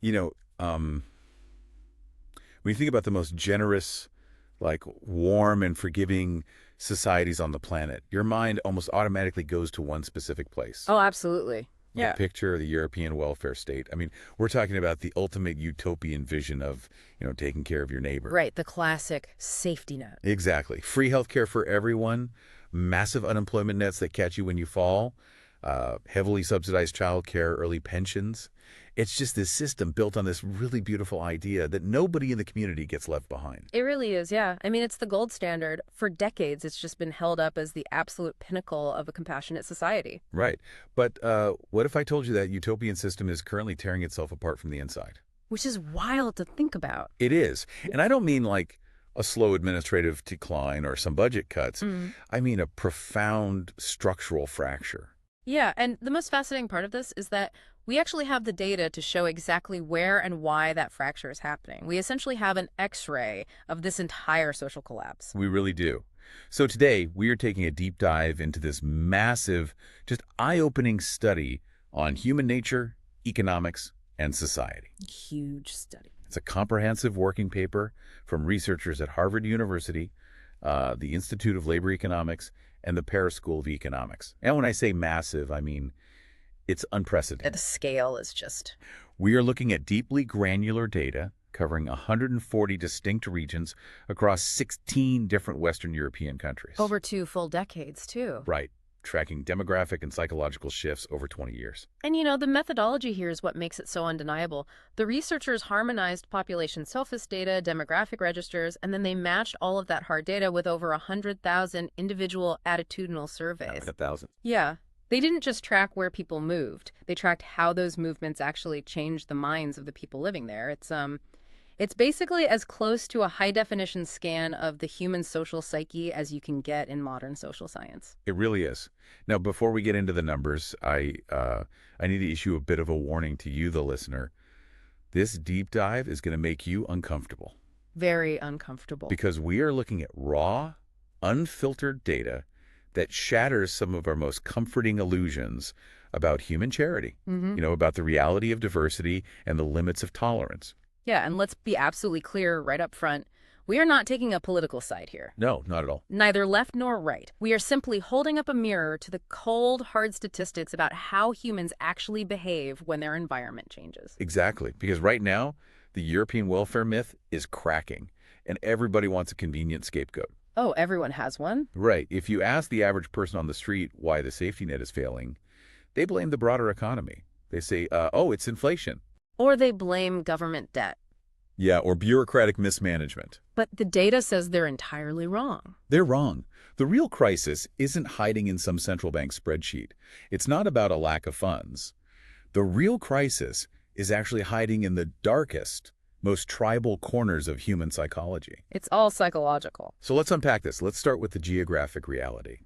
You know, when you think about the most generous, like warm and forgiving societies on the planet, your mind almost automatically goes to one specific place. Oh, absolutely. The Yeah. picture of the European welfare state. I mean, we're talking about the ultimate utopian vision of, taking care of your neighbor. Right. The classic safety net. Exactly. Free healthcare for everyone, massive unemployment nets that catch you when you fall, heavily subsidized childcare, early pensions. It's just this system built on this really beautiful idea that nobody in the community gets left behind. It really is, yeah. I mean, it's the gold standard. For decades, it's just been held up as the absolute pinnacle of a compassionate society. Right. But what if I told you that utopian system is currently tearing itself apart from the inside? Which is wild to think about. It is. And I don't mean like a slow administrative decline or some budget cuts. I mean a profound structural fracture. Yeah, and the most fascinating part of this is that we actually have the data to show exactly where and why that fracture is happening. We essentially have an X-ray of this entire social collapse. We really do. So today, we are taking a deep dive into this massive, just eye-opening study on human nature, economics, and society. Huge study. It's a comprehensive working paper from researchers at Harvard University, the Institute of Labor Economics, and the Paris School of Economics. And when I say massive, I mean it's unprecedented. The scale is just... We are looking at deeply granular data covering 140 distinct regions across 16 different Western European countries. Over 2 full decades, too. Right. Tracking demographic and psychological shifts over 20 years. And the methodology here is what makes it so undeniable. The researchers harmonized population census data, demographic registers, and then they matched all of that hard data with over 100,000 individual attitudinal surveys. 1,000. Yeah. They didn't just track where people moved. They tracked how those movements actually changed the minds of the people living there. It's basically as close to a high-definition scan of the human social psyche as you can get in modern social science. It really is. Now, before we get into the numbers, I need to issue a bit of a warning to you, the listener. This deep dive is going to make you uncomfortable. Very uncomfortable. Because we are looking at raw, unfiltered data that shatters some of our most comforting illusions about human charity, about the reality of diversity and the limits of tolerance. Yeah, and let's be absolutely clear right up front. We are not taking a political side here. No, not at all. Neither left nor right. We are simply holding up a mirror to the cold, hard statistics about how humans actually behave when their environment changes. Exactly, because right now, the European welfare myth is cracking, and everybody wants a convenient scapegoat. Oh, everyone has one? Right. If you ask the average person on the street why the safety net is failing, they blame the broader economy. They say, oh, it's inflation. Or they blame government debt. Yeah, or bureaucratic mismanagement. But the data says they're entirely wrong. They're wrong. The real crisis isn't hiding in some central bank spreadsheet. It's not about a lack of funds. The real crisis is actually hiding in the darkest, most tribal corners of human psychology. It's all psychological. So let's unpack this. Let's start with the geographic reality.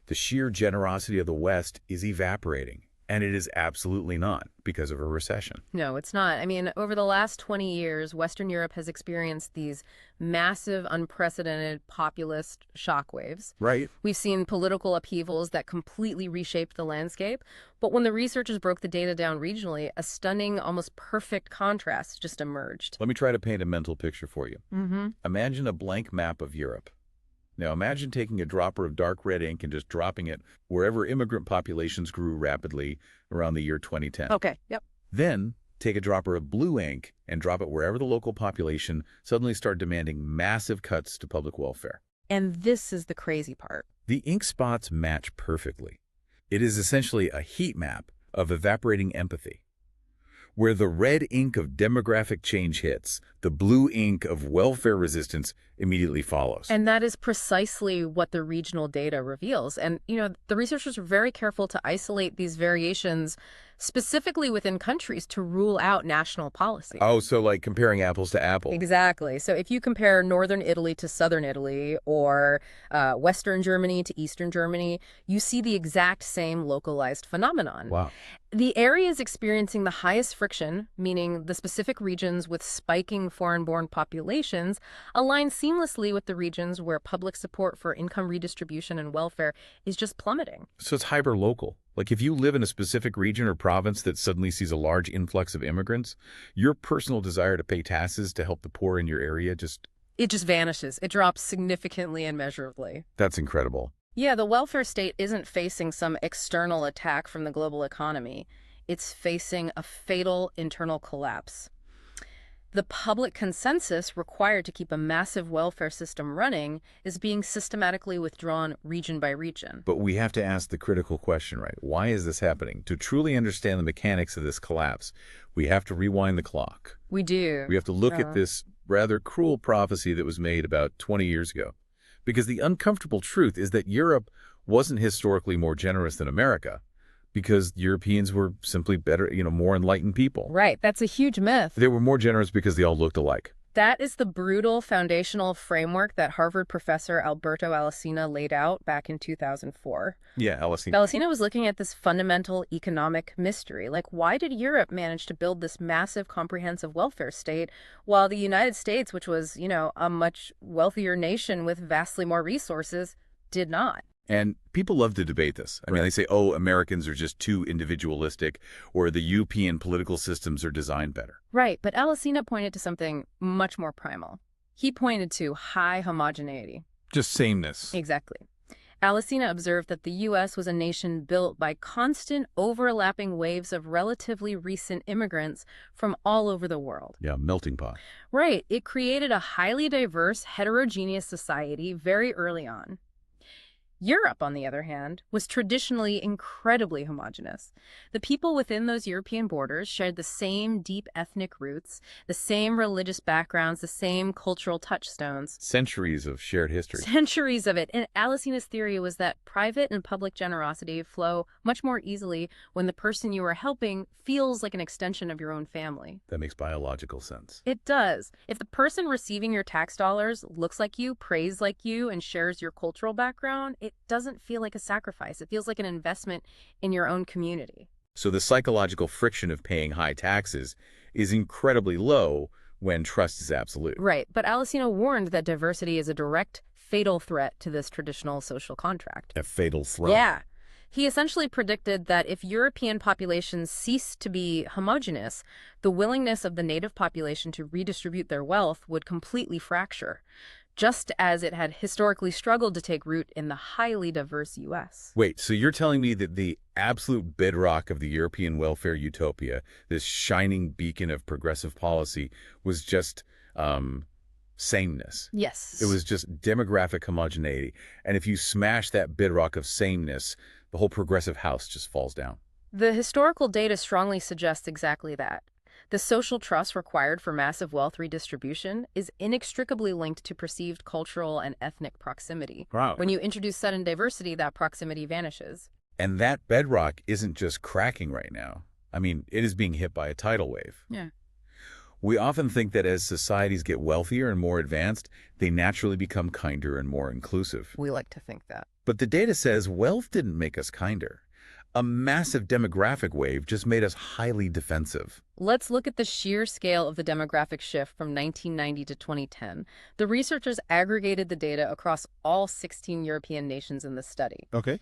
The sheer generosity of the West is evaporating. And it is absolutely not because of a recession. No, it's not. I mean, over the last 20 years, Western Europe has experienced these massive, unprecedented populist shockwaves. Right. We've seen political upheavals that completely reshaped the landscape. But when the researchers broke the data down regionally, a stunning, almost perfect contrast just emerged. Let me try to paint a mental picture for you. Imagine a blank map of Europe. Now imagine taking a dropper of dark red ink and just dropping it wherever immigrant populations grew rapidly around the year 2010. Okay, yep. Then take a dropper of blue ink and drop it wherever the local population suddenly start demanding massive cuts to public welfare. And this is the crazy part. The ink spots match perfectly. It is essentially a heat map of evaporating empathy. Where the red ink of demographic change hits, the blue ink of welfare resistance immediately follows. And that is precisely what the regional data reveals. And, the researchers were very careful to isolate these variations specifically within countries to rule out national policy. Oh, so like comparing apples to apples. Exactly. So if you compare northern Italy to southern Italy or western Germany to eastern Germany, you see the exact same localized phenomenon. Wow. The areas experiencing the highest friction, meaning the specific regions with spiking foreign-born populations, align seamlessly with the regions where public support for income redistribution and welfare is just plummeting. So it's hyper-local, Like if you live in a specific region or province that suddenly sees a large influx of immigrants, your personal desire to pay taxes to help the poor in your area It just vanishes. It drops significantly and measurably. that's incredible. Yeah, the welfare state isn't facing some external attack from the global economy. It's facing a fatal internal collapse. The public consensus required to keep a massive welfare system running is being systematically withdrawn region by region. But we have to ask the critical question, right? Why is this happening? To truly understand the mechanics of this collapse, we have to rewind the clock. We do. We have to look at this rather cruel prophecy that was made about 20 years ago. Because the uncomfortable truth is that Europe wasn't historically more generous than America, because Europeans were simply better, more enlightened people. Right, that's a huge myth. They were more generous because they all looked alike. That is the brutal foundational framework that Harvard professor Alberto Alesina laid out back in 2004. Yeah, Alesina. Alesina was looking at this fundamental economic mystery. Like, why did Europe manage to build this massive comprehensive welfare state while the United States, which was, a much wealthier nation with vastly more resources, did not? And people love to debate this. I mean, they say, oh, Americans are just too individualistic, or the European political systems are designed better. Right, but Alesina pointed to something much more primal. He pointed to high homogeneity. Just sameness. Exactly. Alesina observed that the U.S. was a nation built by constant overlapping waves of relatively recent immigrants from all over the world. Yeah, melting pot. Right. It created a highly diverse, heterogeneous society very early on. Europe, on the other hand, was traditionally incredibly homogeneous. The people within those European borders shared the same deep ethnic roots, the same religious backgrounds, the same cultural touchstones. Centuries of shared history. Centuries of it. And Alesina's theory was that private and public generosity flow much more easily when the person you are helping feels like an extension of your own family. That makes biological sense. It does. If the person receiving your tax dollars looks like you, prays like you, and shares your cultural background, it doesn't feel like a sacrifice. It feels like an investment in your own community. So the psychological friction of paying high taxes is incredibly low when trust is absolute. Right. But Alesina warned that diversity is a direct, fatal threat to this traditional social contract. A fatal threat. Yeah. He essentially predicted that if European populations ceased to be homogeneous, the willingness of the native population to redistribute their wealth would completely fracture, just as it had historically struggled to take root in the highly diverse U.S. Wait, so you're telling me that the absolute bedrock of the European welfare utopia, this shining beacon of progressive policy, was just sameness? Yes. It was just demographic homogeneity. And if you smash that bedrock of sameness, the whole progressive house just falls down. The historical data strongly suggests exactly that. The social trust required for massive wealth redistribution is inextricably linked to perceived cultural and ethnic proximity. Wow. When you introduce sudden diversity, that proximity vanishes. And that bedrock isn't just cracking right now. I mean, it is being hit by a tidal wave. Yeah. We often think that as societies get wealthier and more advanced, they naturally become kinder and more inclusive. We like to think that. But the data says wealth didn't make us kinder. A massive demographic wave just made us highly defensive. Let's look at the sheer scale of the demographic shift from 1990 to 2010. The researchers aggregated the data across all 16 European nations in the study. Okay.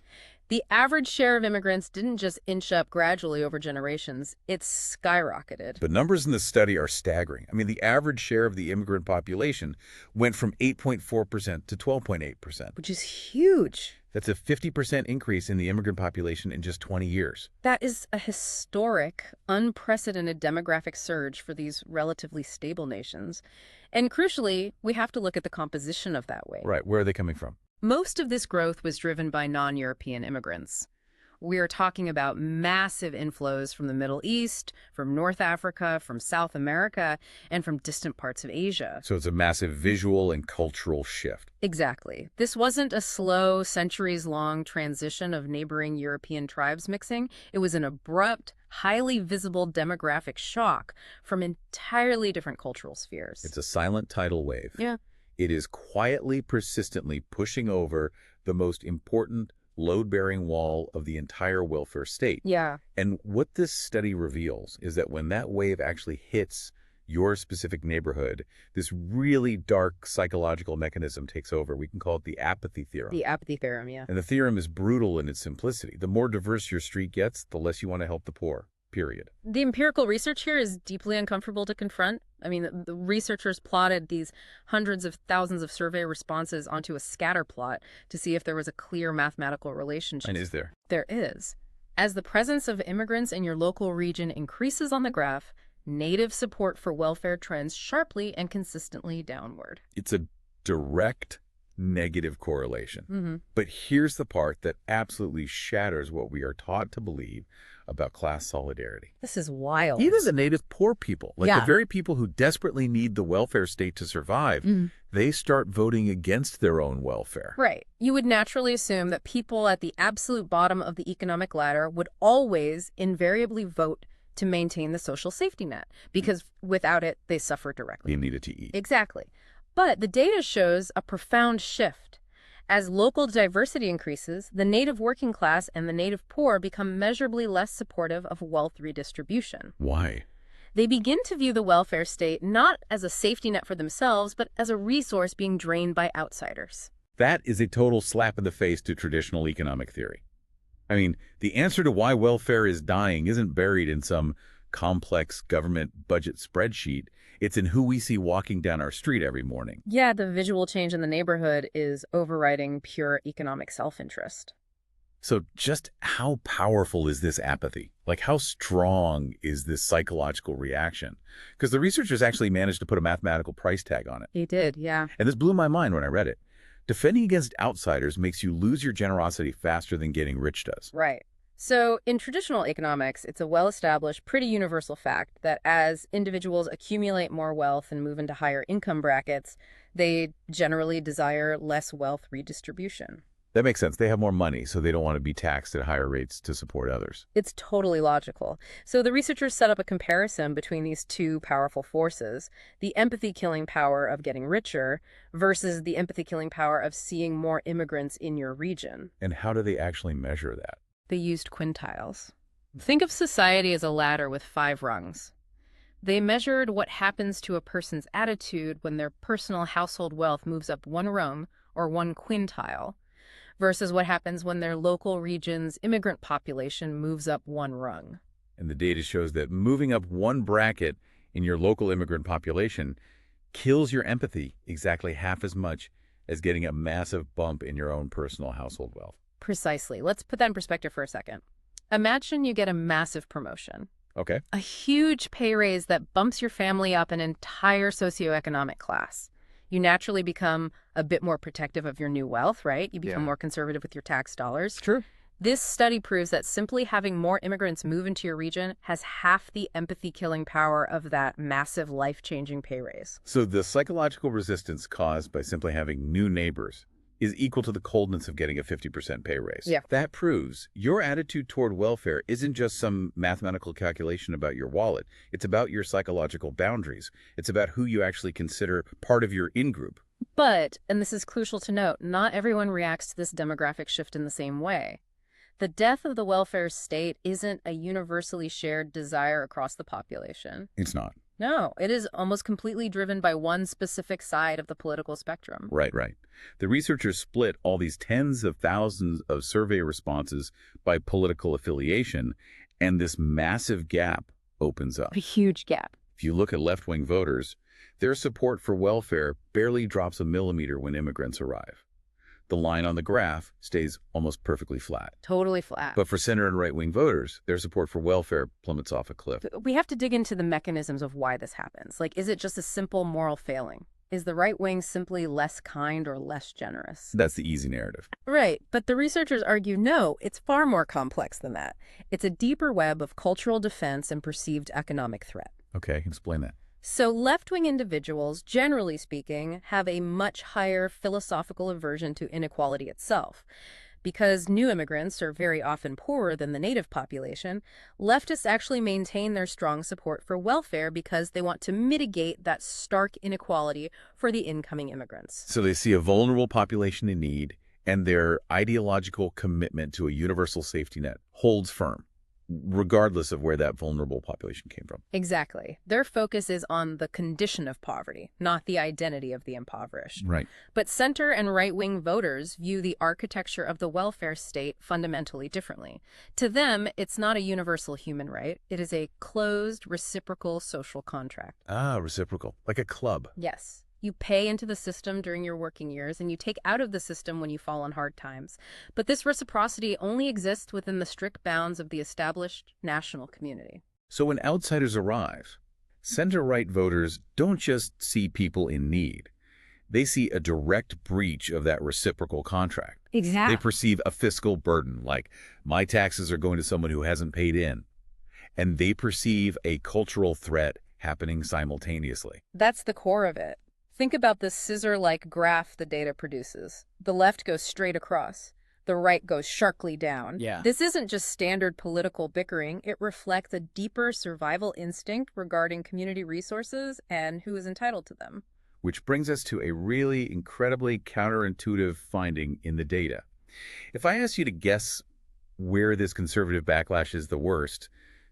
The average share of immigrants didn't just inch up gradually over generations, it skyrocketed. The numbers in this study are staggering. I mean, the average share of the immigrant population went from 8.4% to 12.8%. Which is huge. That's a 50% increase in the immigrant population in just 20 years. That is a historic, unprecedented demographic surge for these relatively stable nations. And crucially, we have to look at the composition of that wave. Right. Where are they coming from? Most of this growth was driven by non-European immigrants. We are talking about massive inflows from the Middle East, from North Africa, from South America, and from distant parts of Asia. So it's a massive visual and cultural shift. Exactly. This wasn't a slow, centuries-long transition of neighboring European tribes mixing. It was an abrupt, highly visible demographic shock from entirely different cultural spheres. It's a silent tidal wave. Yeah. It is quietly, persistently pushing over the most important load-bearing wall of the entire welfare state. Yeah. And what this study reveals is that when that wave actually hits your specific neighborhood, this really dark psychological mechanism takes over. We can call it the apathy theorem. The apathy theorem, yeah. And the theorem is brutal in its simplicity. The more diverse your street gets, the less you want to help the poor, period. The empirical research here is deeply uncomfortable to confront. I mean, the researchers plotted these hundreds of thousands of survey responses onto a scatter plot to see if there was a clear mathematical relationship. And is there? There is. As the presence of immigrants in your local region increases on the graph, native support for welfare trends sharply and consistently downward. It's a direct negative correlation. Mm-hmm. But here's the part that absolutely shatters what we are taught to believe about class solidarity. This is wild. Even the native poor people, like Yeah. the very people who desperately need the welfare state to survive, they start voting against their own welfare. Right. You would naturally assume that people at the absolute bottom of the economic ladder would always invariably vote to maintain the social safety net, because without it, they suffer directly. They needed to eat. Exactly. But the data shows a profound shift. As local diversity increases, the native working class and the native poor become measurably less supportive of wealth redistribution. Why? They begin to view the welfare state not as a safety net for themselves, but as a resource being drained by outsiders. That is a total slap in the face to traditional economic theory. I mean, the answer to why welfare is dying isn't buried in some complex government budget spreadsheet. It's in who we see walking down our street every morning. Yeah, the visual change in the neighborhood is overriding pure economic self-interest. So just how powerful is this apathy? Like, how strong is this psychological reaction? Because the researchers actually managed to put a mathematical price tag on it. They did, yeah. And this blew my mind when I read it. Defending against outsiders makes you lose your generosity faster than getting rich does. Right. So in traditional economics, it's a well-established, pretty universal fact that as individuals accumulate more wealth and move into higher income brackets, they generally desire less wealth redistribution. That makes sense. They have more money, so they don't want to be taxed at higher rates to support others. It's totally logical. So the researchers set up a comparison between these two powerful forces, the empathy-killing power of getting richer versus the empathy-killing power of seeing more immigrants in your region. And how do they actually measure that? They used quintiles. Think of society as a ladder with 5 rungs. They measured what happens to a person's attitude when their personal household wealth moves up 1 rung, or 1 quintile, versus what happens when their local region's immigrant population moves up 1 rung. And the data shows that moving up 1 bracket in your local immigrant population kills your empathy exactly half as much as getting a massive bump in your own personal household wealth. Precisely. Let's put that in perspective for a second. Imagine you get a massive promotion. Okay. A huge pay raise that bumps your family up an entire socioeconomic class. You naturally become a bit more protective of your new wealth, right? You become more conservative with your tax dollars. True. This study proves that simply having more immigrants move into your region has half the empathy-killing power of that massive life-changing pay raise. So the psychological resistance caused by simply having new neighbors is equal to the coldness of getting a 50% pay raise. Yeah. That proves your attitude toward welfare isn't just some mathematical calculation about your wallet. It's about your psychological boundaries. It's about who you actually consider part of your in-group. But, and this is crucial to note, not everyone reacts to this demographic shift in the same way. The death of the welfare state isn't a universally shared desire across the population. It's not. No, it is almost completely driven by one specific side of the political spectrum. Right. The researchers split all these tens of thousands of survey responses by political affiliation, and this massive gap opens up. A huge gap. If you look at left-wing voters, their support for welfare barely drops a millimeter when immigrants arrive. The line on the graph stays almost perfectly flat. Totally flat. But for center and right-wing voters, their support for welfare plummets off a cliff. We have to dig into the mechanisms of why this happens. Like, is it just a simple moral failing? Is the right wing simply less kind or less generous? That's the easy narrative. Right, but the researchers argue no, it's far more complex than that. It's a deeper web of cultural defense and perceived economic threat. Okay, explain that. So left-wing individuals, generally speaking, have a much higher philosophical aversion to inequality itself. Because new immigrants are very often poorer than the native population, leftists actually maintain their strong support for welfare because they want to mitigate that stark inequality for the incoming immigrants. So they see a vulnerable population in need, and their ideological commitment to a universal safety net holds firm. regardless of where that vulnerable population came from. Exactly. Their focus is on the condition of poverty, not the identity of the impoverished. Right. But center and right-wing voters view the architecture of the welfare state fundamentally differently. To them, it's not a universal human right. It is a closed, reciprocal social contract. Ah, reciprocal, like a club. Yes. You pay into the system during your working years, and you take out of the system when you fall on hard times. But this reciprocity only exists within the strict bounds of the established national community. So when outsiders arrive, center-right voters don't just see people in need. They see a direct breach of that reciprocal contract. Exactly. They perceive a fiscal burden, like my taxes are going to someone who hasn't paid in. And they perceive a cultural threat happening simultaneously. That's the core of it. Think about the scissor-like graph the data produces. The left goes straight across. The right goes sharply down. Yeah. This isn't just standard political bickering. It reflects a deeper survival instinct regarding community resources and who is entitled to them. Which brings us to a really incredibly counterintuitive finding in the data. If I asked you to guess where this conservative backlash is the worst,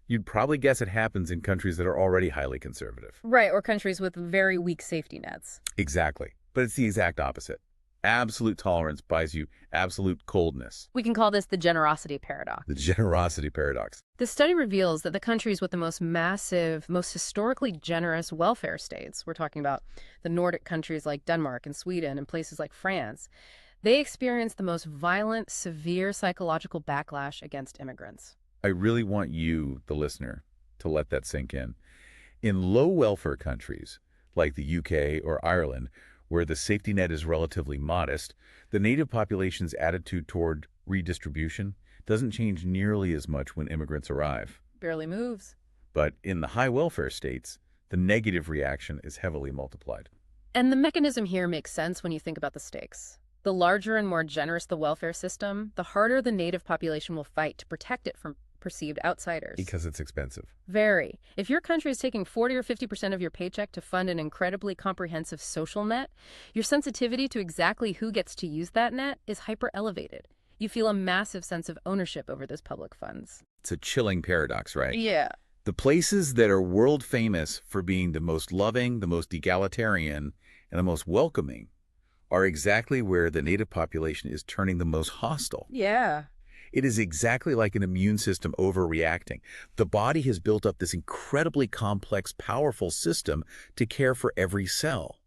you'd probably guess it happens in countries that are already highly conservative. Right, or countries with very weak safety nets. Exactly. But it's the exact opposite. Absolute tolerance buys you absolute coldness. We can call this the generosity paradox. The generosity paradox. The study reveals that the countries with the most massive, most historically generous welfare states, we're talking about the Nordic countries like Denmark and Sweden and places like France, they experience the most violent, severe psychological backlash against immigrants. I really want you, the listener, to let that sink in. In low welfare countries, like the UK or Ireland, where the safety net is relatively modest, the native population's attitude toward redistribution doesn't change nearly as much when immigrants arrive. Barely moves. But in the high welfare states, the negative reaction is heavily multiplied. And the mechanism here makes sense when you think about the stakes. The larger and more generous the welfare system, the harder the native population will fight to protect it from perceived outsiders. Because it's expensive. Very. If your country is taking 40 or 50% of your paycheck to fund an incredibly comprehensive social net, your sensitivity to exactly who gets to use that net is hyper-elevated. You feel a massive sense of ownership over those public funds. It's a chilling paradox, right? Yeah. The places that are world famous for being the most loving, the most egalitarian, and the most welcoming are exactly where the native population is turning the most hostile. Yeah. It is exactly like an immune system overreacting. The body has built up this incredibly complex, powerful system to care for every cell.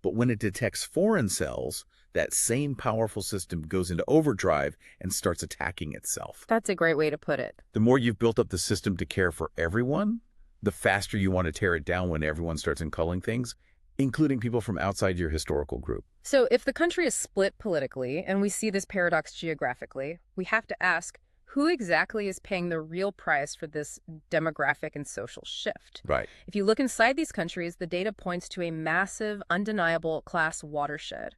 But when it detects foreign cells, that same powerful system goes into overdrive and starts attacking itself. That's a great way to put it. The more you've built up the system to care for everyone, the faster you want to tear it down when everyone starts unculling things, including people from outside your historical group. So if the country is split politically, and we see this paradox geographically, we have to ask, who exactly is paying the real price for this demographic and social shift? Right. If you look inside these countries, the data points to a massive, undeniable class watershed.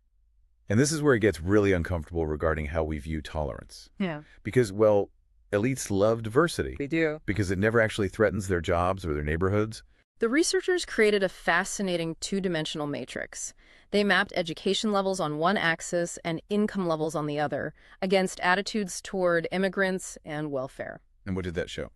And this is where it gets really uncomfortable regarding how we view tolerance. Yeah. Because, well, elites love diversity. They do. Because it never actually threatens their jobs or their neighborhoods. The researchers created a fascinating two-dimensional matrix. They mapped education levels on one axis and income levels on the other against attitudes toward immigrants and welfare. And what did that show?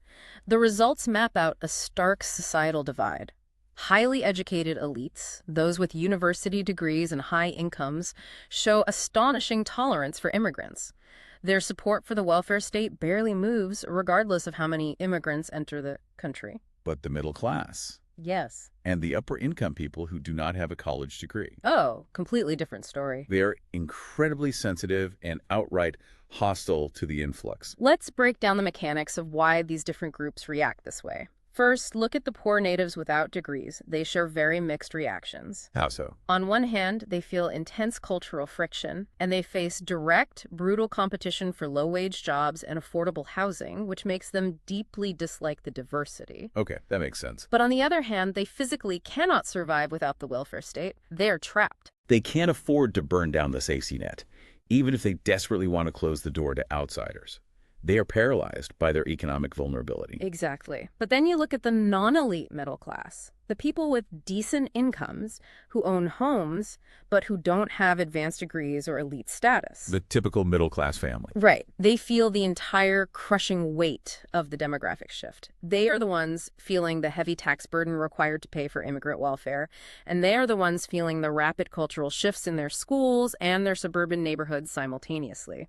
The results map out a stark societal divide. Highly educated elites, those with university degrees and high incomes, show astonishing tolerance for immigrants. Their support for the welfare state barely moves regardless of how many immigrants enter the country. But the middle class. Yes. And the upper income people who do not have a college degree. Oh, completely different story. They are incredibly sensitive and outright hostile to the influx. Let's break down the mechanics of why these different groups react this way. First, look at the poor natives without degrees. They share very mixed reactions. How so? On one hand, they feel intense cultural friction, and they face direct, brutal competition for low-wage jobs and affordable housing, which makes them deeply dislike the diversity. Okay, that makes sense. But on the other hand, they physically cannot survive without the welfare state. They're trapped. They can't afford to burn down the safety net, even if they desperately want to close the door to outsiders. They are paralyzed by their economic vulnerability. Exactly. But then you look at the non-elite middle class, the people with decent incomes who own homes, but who don't have advanced degrees or elite status. The typical middle-class family. Right. They feel the entire crushing weight of the demographic shift. They are the ones feeling the heavy tax burden required to pay for immigrant welfare, and they are the ones feeling the rapid cultural shifts in their schools and their suburban neighborhoods simultaneously.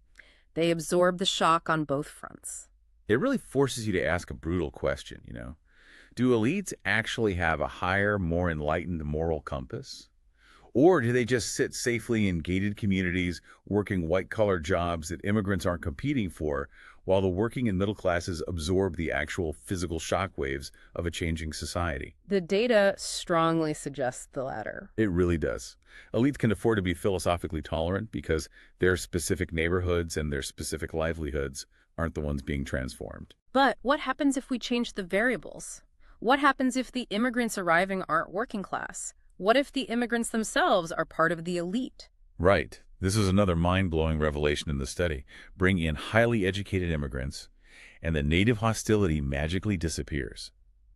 They absorb the shock on both fronts. It really forces you to ask a brutal question, you know. Do elites actually have a higher, more enlightened moral compass? Or do they just sit safely in gated communities working white-collar jobs that immigrants aren't competing for, while the working and middle classes absorb the actual physical shockwaves of a changing society? The data strongly suggests the latter. It really does. Elites can afford to be philosophically tolerant because their specific neighborhoods and their specific livelihoods aren't the ones being transformed. But what happens if we change the variables? What happens if the immigrants arriving aren't working class? What if the immigrants themselves are part of the elite? Right. This is another mind-blowing revelation in the study. Bring in highly educated immigrants, and the native hostility magically disappears.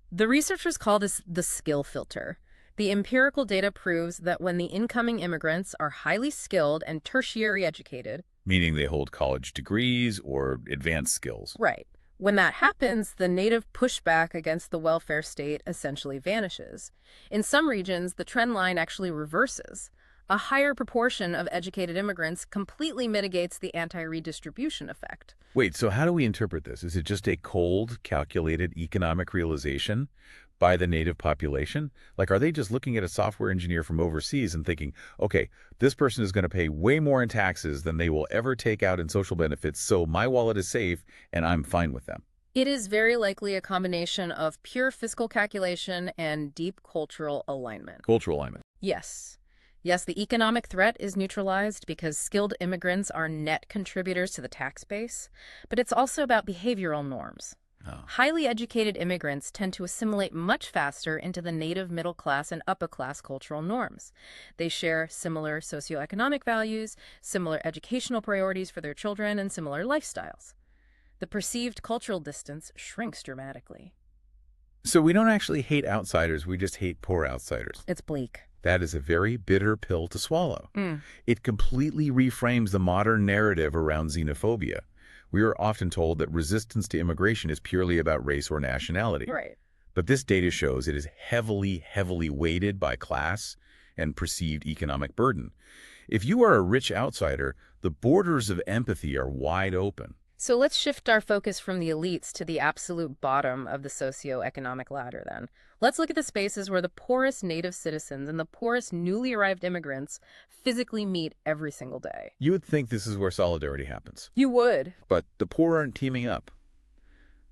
The researchers call this the skill filter. The empirical data proves that when the incoming immigrants are highly skilled and tertiary educated, Meaning they hold college degrees or advanced skills. right, when that happens, the native pushback against the welfare state essentially vanishes. In some regions, the trend line actually reverses. A higher proportion of educated immigrants completely mitigates the anti-redistribution effect. Wait, so how do we interpret this? Is it just a cold, calculated economic realization by the native population? Like, are they just looking at a software engineer from overseas and thinking, okay, this person is going to pay way more in taxes than they will ever take out in social benefits, so my wallet is safe and I'm fine with them? It is very likely a combination of pure fiscal calculation and deep cultural alignment. Cultural alignment. Yes. Yes, the economic threat is neutralized because skilled immigrants are net contributors to the tax base, but it's also about behavioral norms. Oh. Highly educated immigrants tend to assimilate much faster into the native middle class and upper class cultural norms. They share similar socioeconomic values, similar educational priorities for their children, and similar lifestyles. The perceived cultural distance shrinks dramatically. So we don't actually hate outsiders, we just hate poor outsiders. It's bleak. That is a very bitter pill to swallow. It completely reframes the modern narrative around xenophobia. We are often told that resistance to immigration is purely about race or nationality. Right. But this data shows it is heavily, heavily weighted by class and perceived economic burden. If you are a rich outsider, the borders of empathy are wide open. So let's shift our focus from the elites to the absolute bottom of the socioeconomic ladder then. Let's look at the spaces where the poorest native citizens and the poorest newly arrived immigrants physically meet every single day. You would think this is where solidarity happens. You would. But the poor aren't teaming up.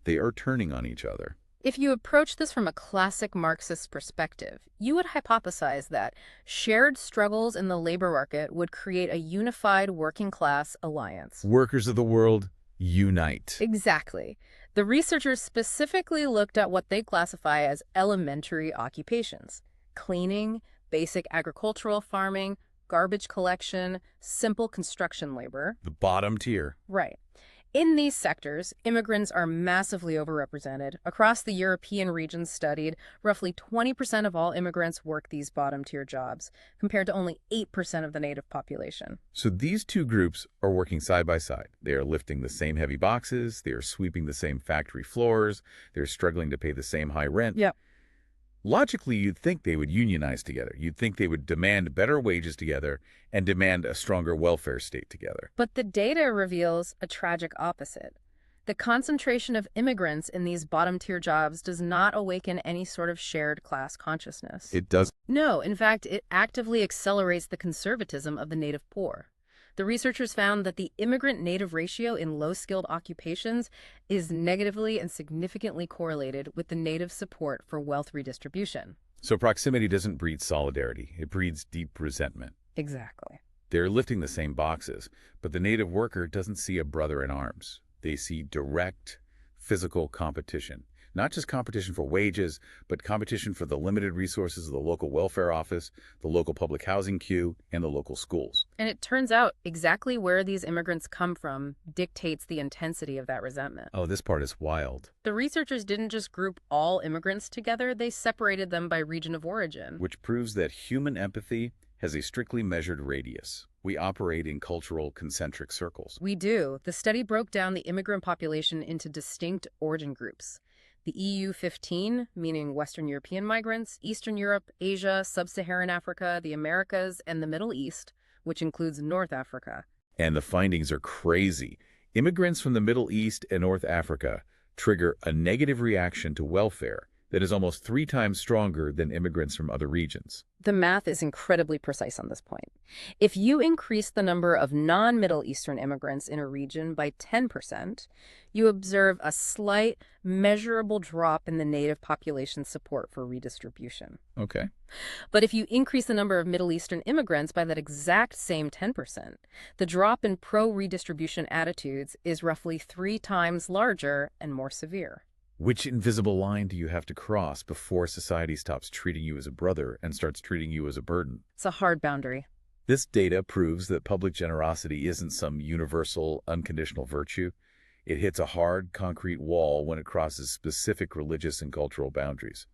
They are turning on each other. If you approach this from a classic Marxist perspective, you would hypothesize that shared struggles in the labor market would create a unified working class alliance. Workers of the world, unite. Exactly. The researchers specifically looked at what they classify as elementary occupations: cleaning, basic agricultural farming, garbage collection, simple construction labor. The bottom tier. Right. In these sectors, immigrants are massively overrepresented. Across the European regions studied, roughly 20% of all immigrants work these bottom-tier jobs, compared to only 8% of the native population. So these two groups are working side by side. They are lifting the same heavy boxes, they are sweeping the same factory floors, they're struggling to pay the same high rent. Yep. Logically, you'd think they would unionize together. You'd think they would demand better wages together and demand a stronger welfare state together. But the data reveals a tragic opposite. The concentration of immigrants in these bottom-tier jobs does not awaken any sort of shared class consciousness. It does. No, in fact, it actively accelerates the conservatism of the native poor. The researchers found that the immigrant-native ratio in low-skilled occupations is negatively and significantly correlated with the native support for wealth redistribution. So proximity doesn't breed solidarity. It breeds deep resentment. Exactly. They're lifting the same boxes, but the native worker doesn't see a brother in arms. They see direct, physical competition. Not just competition for wages, but competition for the limited resources of the local welfare office, the local public housing queue, and the local schools. And it turns out exactly where these immigrants come from dictates the intensity of that resentment. Oh, this part is wild. The researchers didn't just group all immigrants together, they separated them by region of origin. Which proves that human empathy has a strictly measured radius. We operate in cultural concentric circles. We do. The study broke down the immigrant population into distinct origin groups. The EU15, meaning Western European migrants, Eastern Europe, Asia, Sub-Saharan Africa, the Americas, and the Middle East, which includes North Africa. And the findings are crazy. Immigrants from the Middle East and North Africa trigger a negative reaction to welfare that is almost 3 times stronger than immigrants from other regions. The math is incredibly precise on this point. If you increase the number of non-Middle Eastern immigrants in a region by 10%, you observe a slight, measurable drop in the native population's support for redistribution. Okay. But if you increase the number of Middle Eastern immigrants by that exact same 10%, the drop in pro-redistribution attitudes is roughly 3 times larger and more severe. Which invisible line do you have to cross before society stops treating you as a brother and starts treating you as a burden? It's a hard boundary. This data proves that public generosity isn't some universal, unconditional virtue. It hits a hard, concrete wall when it crosses specific religious and cultural boundaries.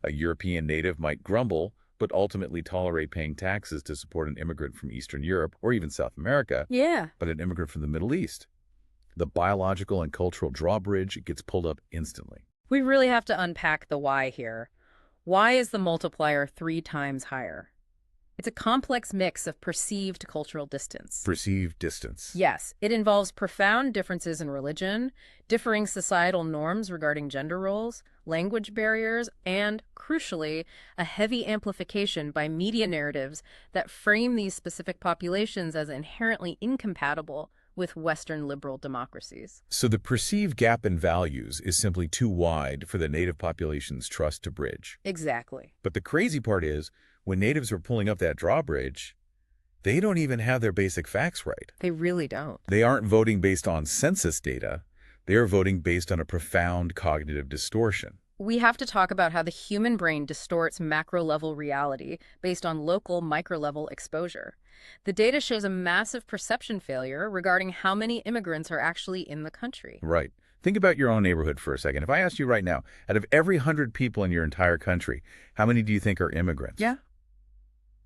A European native might grumble, but ultimately tolerate paying taxes to support an immigrant from Eastern Europe or even South America, Yeah. but an immigrant from the Middle East. The biological and cultural drawbridge gets pulled up instantly. We really have to unpack the why here. Why is the multiplier 3 times higher? It's a complex mix of perceived cultural distance. Perceived distance. Yes, it involves profound differences in religion, differing societal norms regarding gender roles, language barriers, and, crucially, a heavy amplification by media narratives that frame these specific populations as inherently incompatible with Western liberal democracies. So the perceived gap in values is simply too wide for the native population's trust to bridge. Exactly. But the crazy part is, when natives are pulling up that drawbridge, they don't even have their basic facts right. They really don't. They aren't voting based on census data. They are voting based on a profound cognitive distortion. We have to talk about how the human brain distorts macro-level reality based on local micro-level exposure. The data shows a massive perception failure regarding how many immigrants are actually in the country. Right. Think about your own neighborhood for a second. If I asked you right now, out of every 100 people in your entire country, how many do you think are immigrants? Yeah.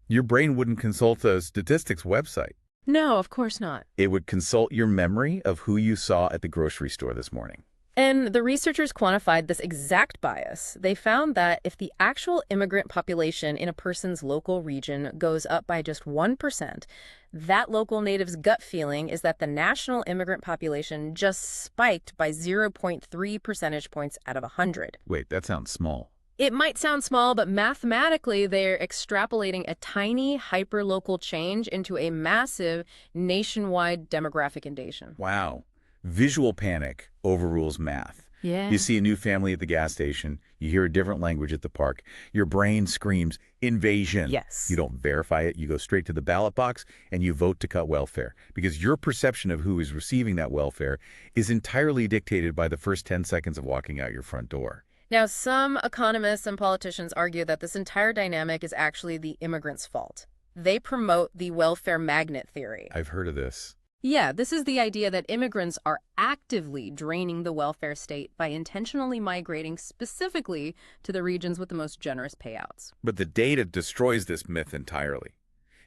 Your brain wouldn't consult a statistics website. No, of course not. It would consult your memory of who you saw at the grocery store this morning. And the researchers quantified this exact bias. They found that if the actual immigrant population in a person's local region goes up by just 1%, that local native's gut feeling is that the national immigrant population just spiked by 0.3 percentage points out of 100. Wait, that sounds small. It might sound small, but mathematically they're extrapolating a tiny hyperlocal change into a massive nationwide demographic inundation. Wow. Visual panic overrules math. Yeah. You see a new family at the gas station. You hear a different language at the park. Your brain screams, invasion. Yes. You don't verify it. You go straight to the ballot box and you vote to cut welfare because your perception of who is receiving that welfare is entirely dictated by the first 10 seconds of walking out your front door. Now, some economists and politicians argue that this entire dynamic is actually the immigrants' fault. They promote the welfare magnet theory. I've heard of this. Yeah, this is the idea that immigrants are actively draining the welfare state by intentionally migrating specifically to the regions with the most generous payouts. But the data destroys this myth entirely.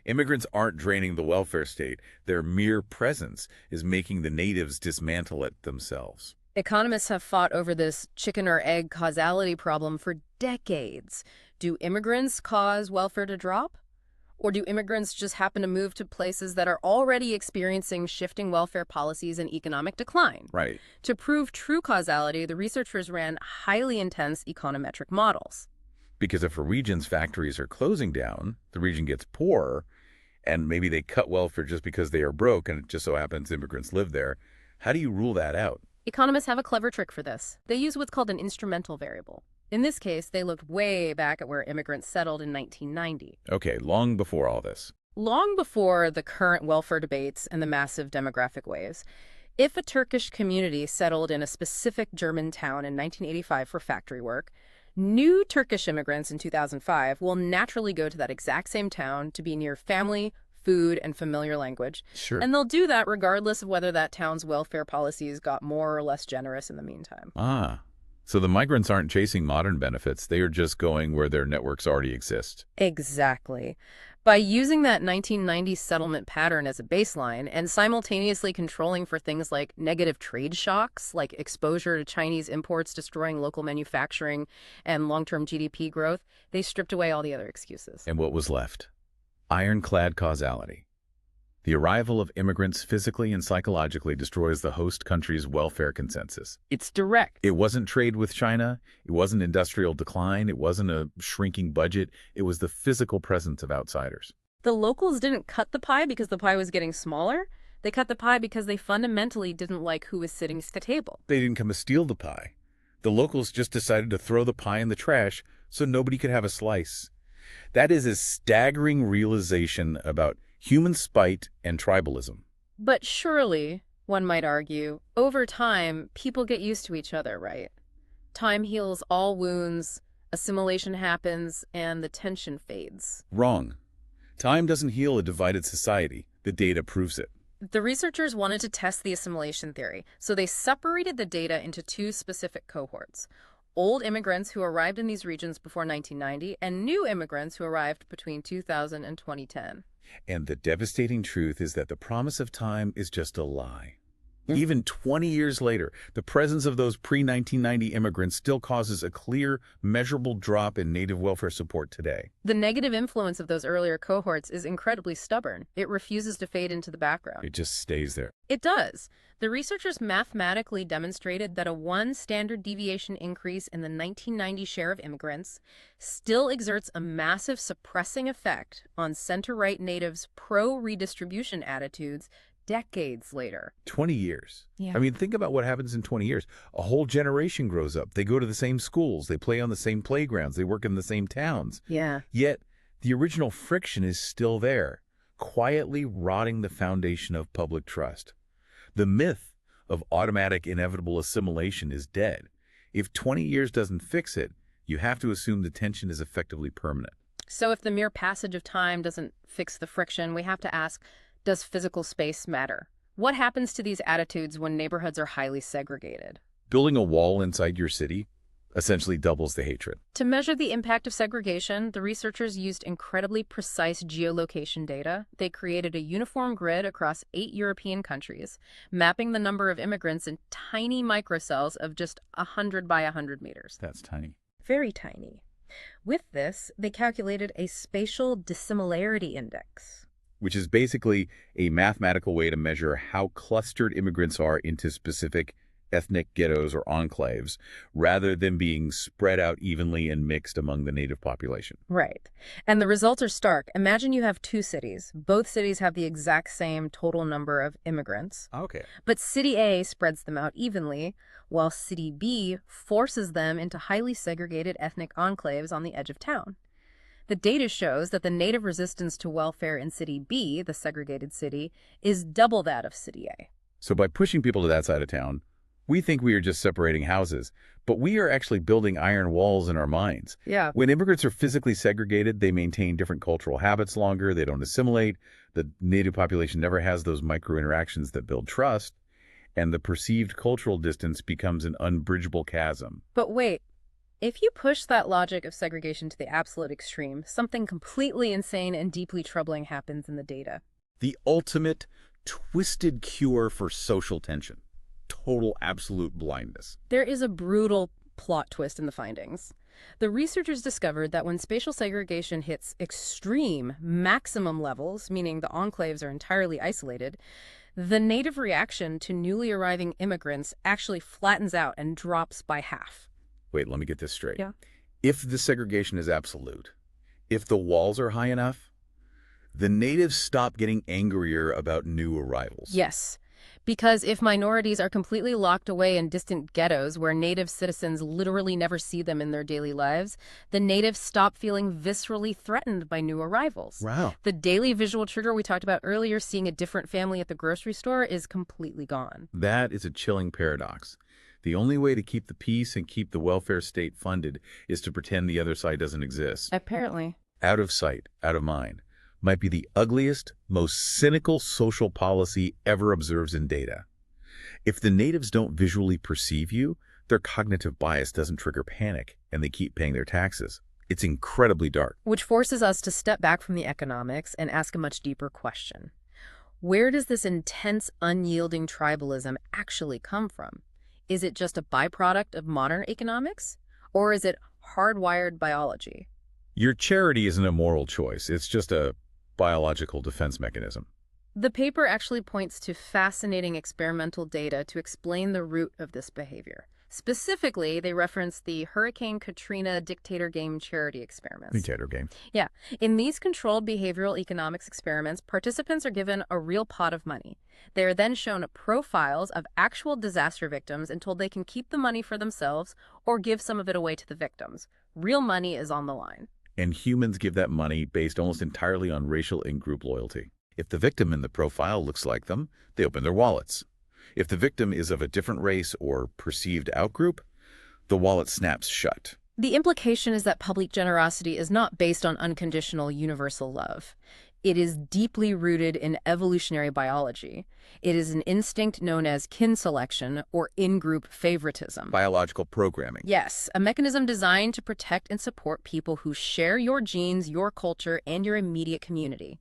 Immigrants aren't draining the welfare state. Their mere presence is making the natives dismantle it themselves. Economists have fought over this chicken or egg causality problem for decades. Do immigrants cause welfare to drop? Or do immigrants just happen to move to places that are already experiencing shifting welfare policies and economic decline? Right. To prove true causality, the researchers ran highly intense econometric models. Because if a region's factories are closing down, the region gets poorer, and maybe they cut welfare just because they are broke, and it just so happens immigrants live there. How do you rule that out? Economists have a clever trick for this. They use what's called an instrumental variable. In this case, they looked way back at where immigrants settled in 1990. Okay, long before all this. Long before the current welfare debates and the massive demographic waves, If a Turkish community settled in a specific German town in 1985 for factory work, new Turkish immigrants in 2005 will naturally go to that exact same town to be near family, food, and familiar language. Sure. And they'll do that regardless of whether that town's welfare policies got more or less generous in the meantime. Ah, so the migrants aren't chasing modern benefits. They are just going where their networks already exist. Exactly. By using that 1990s settlement pattern as a baseline and simultaneously controlling for things like negative trade shocks, like exposure to Chinese imports destroying local manufacturing and long-term GDP growth, they stripped away all the other excuses. And what was left? Ironclad causality. The arrival of immigrants physically and psychologically destroys the host country's welfare consensus. It's direct. It wasn't trade with China. It wasn't industrial decline. It wasn't a shrinking budget. It was the physical presence of outsiders. The locals didn't cut the pie because the pie was getting smaller. They cut the pie because they fundamentally didn't like who was sitting at the table. They didn't come to steal the pie. The locals just decided to throw the pie in the trash so nobody could have a slice. That is a staggering realization about human spite and tribalism. But surely, one might argue, over time, people get used to each other, right? Time heals all wounds, assimilation happens, and the tension fades. Wrong. Time doesn't heal a divided society. The data proves it. The researchers wanted to test the assimilation theory, so they separated the data into two specific cohorts: old immigrants who arrived in these regions before 1990 and new immigrants who arrived between 2000 and 2010. And the devastating truth is that the promise of time is just a lie. Even 20 years later, the presence of those pre-1990 immigrants still causes a clear, measurable drop in native welfare support today. The negative influence of those earlier cohorts is incredibly stubborn. It refuses to fade into the background. It just stays there. It does. The researchers mathematically demonstrated that a 1 standard deviation increase in the 1990 share of immigrants still exerts a massive suppressing effect on center-right natives' pro-redistribution attitudes decades later. 20 years. Yeah. I mean, think about what happens in 20 years. A whole generation grows up. They go to the same schools. They play on the same playgrounds. They work in the same towns. Yeah. Yet, the original friction is still there, quietly rotting the foundation of public trust. The myth of automatic inevitable assimilation is dead. If 20 years doesn't fix it, you have to assume the tension is effectively permanent. So if the mere passage of time doesn't fix the friction, we have to ask, does physical space matter? What happens to these attitudes when neighborhoods are highly segregated? Building a wall inside your city essentially doubles the hatred. To measure the impact of segregation, the researchers used incredibly precise geolocation data. They created a uniform grid across 8 European countries, mapping the number of immigrants in tiny microcells of just 100 by 100 meters. That's tiny. Very tiny. With this, they calculated a spatial dissimilarity index, which is basically a mathematical way to measure how clustered immigrants are into specific ethnic ghettos or enclaves, rather than being spread out evenly and mixed among the native population. Right. And the results are stark. Imagine you have 2 cities. Both cities have the exact same total number of immigrants. Okay. But City A spreads them out evenly, while City B forces them into highly segregated ethnic enclaves on the edge of town. The data shows that the native resistance to welfare in City B, the segregated city, is double that of City A. So by pushing people to that side of town, we think we are just separating houses, but we are actually building iron walls in our minds. Yeah. When immigrants are physically segregated, they maintain different cultural habits longer, they don't assimilate, the native population never has those micro-interactions that build trust, and the perceived cultural distance becomes an unbridgeable chasm. But wait. If you push that logic of segregation to the absolute extreme, something completely insane and deeply troubling happens in the data. The ultimate twisted cure for social tension. Total absolute blindness. There is a brutal plot twist in the findings. The researchers discovered that when spatial segregation hits extreme, maximum levels, meaning the enclaves are entirely isolated, the native reaction to newly arriving immigrants actually flattens out and drops by half. Wait, let me get this straight. Yeah. If the segregation is absolute, if the walls are high enough, the natives stop getting angrier about new arrivals. Yes, Because if minorities are completely locked away in distant ghettos where native citizens literally never see them in their daily lives, the natives stop feeling viscerally threatened by new arrivals. Wow. The daily visual trigger we talked about earlier, seeing a different family at the grocery store, is completely gone. That is a chilling paradox. The only way to keep the peace and keep the welfare state funded is to pretend the other side doesn't exist. Apparently. Out of sight, out of mind, might be the ugliest, most cynical social policy ever observed in data. If the natives don't visually perceive you, their cognitive bias doesn't trigger panic, and they keep paying their taxes. It's incredibly dark. Which forces us to step back from the economics and ask a much deeper question. Where does this intense, unyielding tribalism actually come from? Is it just a byproduct of modern economics? Or is it hardwired biology? Your charity isn't a moral choice. It's just a biological defense mechanism. The paper actually points to fascinating experimental data to explain the root of this behavior. Specifically, they reference the Hurricane Katrina dictator game charity experiments. Dictator game. Yeah. In these controlled behavioral economics experiments, participants are given a real pot of money. They are then shown profiles of actual disaster victims and told they can keep the money for themselves or give some of it away to the victims. Real money is on the line. And humans give that money based almost entirely on racial in-group loyalty. If the victim in the profile looks like them, they open their wallets. If the victim is of a different race or perceived outgroup, the wallet snaps shut. The implication is that public generosity is not based on unconditional universal love. It is deeply rooted in evolutionary biology. It is an instinct known as kin selection or in-group favoritism. Biological programming. Yes, a mechanism designed to protect and support people who share your genes, your culture, and your immediate community.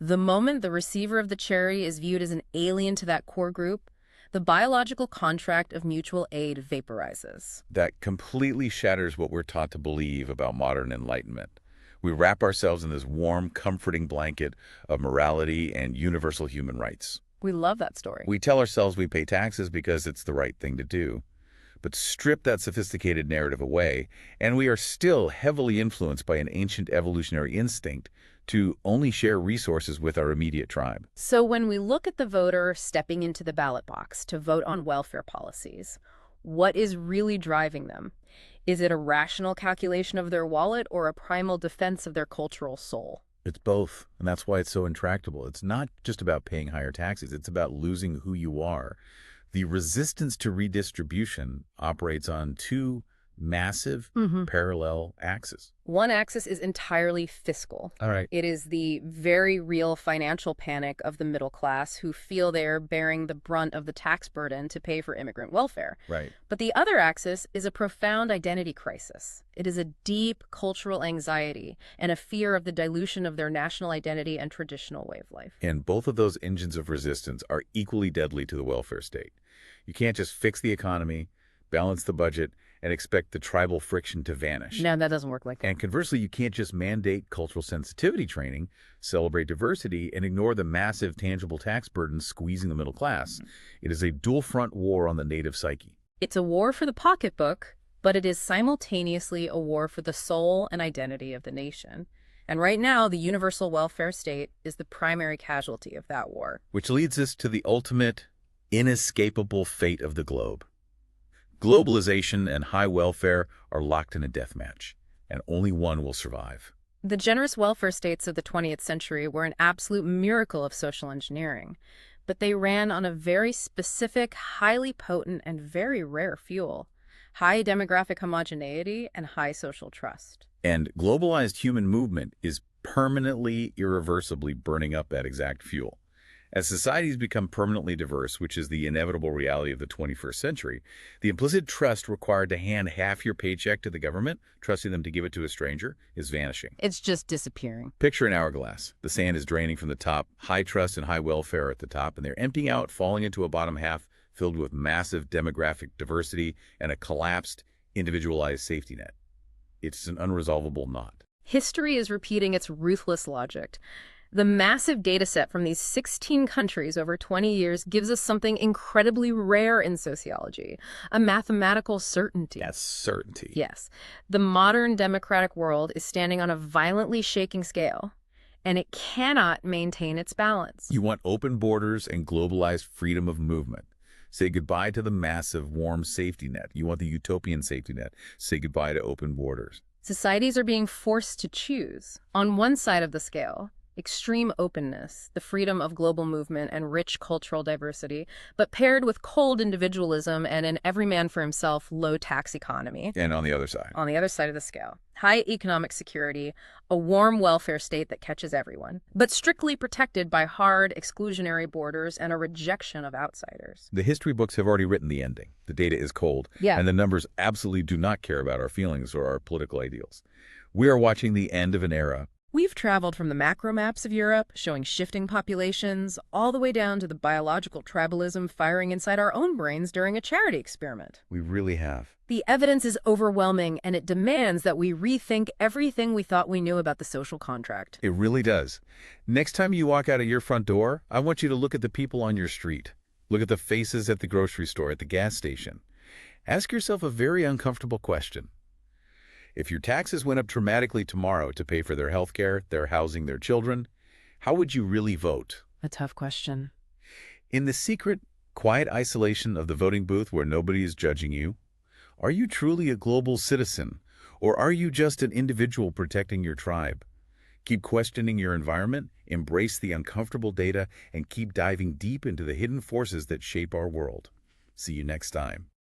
The moment the receiver of the charity is viewed as an alien to that core group, the biological contract of mutual aid vaporizes. That completely shatters what we're taught to believe about modern enlightenment. We wrap ourselves in this warm, comforting blanket of morality and universal human rights. We love that story. We tell ourselves we pay taxes because it's the right thing to do. But strip that sophisticated narrative away, and we are still heavily influenced by an ancient evolutionary instinct to only share resources with our immediate tribe. So when we look at the voter stepping into the ballot box to vote on welfare policies, what is really driving them? Is it a rational calculation of their wallet or a primal defense of their cultural soul? It's both, and that's why it's so intractable. It's not just about paying higher taxes. It's about losing who you are. The resistance to redistribution operates on two massive parallel axes. One axis is entirely fiscal. All right. It is the very real financial panic of the middle class who feel they're bearing the brunt of the tax burden to pay for immigrant welfare. Right. But the other axis is a profound identity crisis. It is a deep cultural anxiety and a fear of the dilution of their national identity and traditional way of life. And both of those engines of resistance are equally deadly to the welfare state. You can't just fix the economy, balance the budget, and expect the tribal friction to vanish. No, that doesn't work like that. And conversely, you can't just mandate cultural sensitivity training, celebrate diversity, and ignore the massive tangible tax burden squeezing the middle class. It is a dual-front war on the native psyche. It's a war for the pocketbook, but it is simultaneously a war for the soul and identity of the nation. And right now, the universal welfare state is the primary casualty of that war. Which leads us to the ultimate, inescapable fate of the globe. Globalization and high welfare are locked in a death match, and only one will survive. The generous welfare states of the 20th century were an absolute miracle of social engineering, but they ran on a very specific, highly potent, and very rare fuel: high demographic homogeneity and high social trust. And globalized human movement is permanently, irreversibly burning up that exact fuel. As societies become permanently diverse, which is the inevitable reality of the 21st century, the implicit trust required to hand half your paycheck to the government, trusting them to give it to a stranger, is vanishing. It's just disappearing. Picture an hourglass. The sand is draining from the top, high trust and high welfare at the top, and they're emptying out, falling into a bottom half filled with massive demographic diversity and a collapsed, individualized safety net. It's an unresolvable knot. History is repeating its ruthless logic. The massive data set from these 16 countries over 20 years gives us something incredibly rare in sociology: a mathematical certainty. That's certainty. Yes. The modern democratic world is standing on a violently shaking scale. and it cannot maintain its balance. You want open borders and globalized freedom of movement. Say goodbye to the massive, warm safety net. You want the utopian safety net. Say goodbye to open borders. Societies are being forced to choose. On one side of the scale, extreme openness, the freedom of global movement and rich cultural diversity, but paired with cold individualism and an every man for himself low-tax economy. And on the other side. On the other side of the scale, high economic security, a warm welfare state that catches everyone, but strictly protected by hard, exclusionary borders and a rejection of outsiders. The history books have already written the ending. The data is cold, and the numbers absolutely do not care about our feelings or our political ideals. We are watching the end of an era. We've traveled from the macro maps of Europe, showing shifting populations, all the way down to the biological tribalism firing inside our own brains during a charity experiment. We really have. The evidence is overwhelming, and it demands that we rethink everything we thought we knew about the social contract. It really does. Next time you walk out of your front door, I want you to look at the people on your street. Look at the faces at the grocery store, at the gas station. Ask yourself a very uncomfortable question. If your taxes went up dramatically tomorrow to pay for their health care, their housing, their children, how would you really vote? A tough question. In the secret, quiet isolation of the voting booth where nobody is judging you, are you truly a global citizen, or are you just an individual protecting your tribe? Keep questioning your environment, embrace the uncomfortable data, and keep diving deep into the hidden forces that shape our world. See you next time.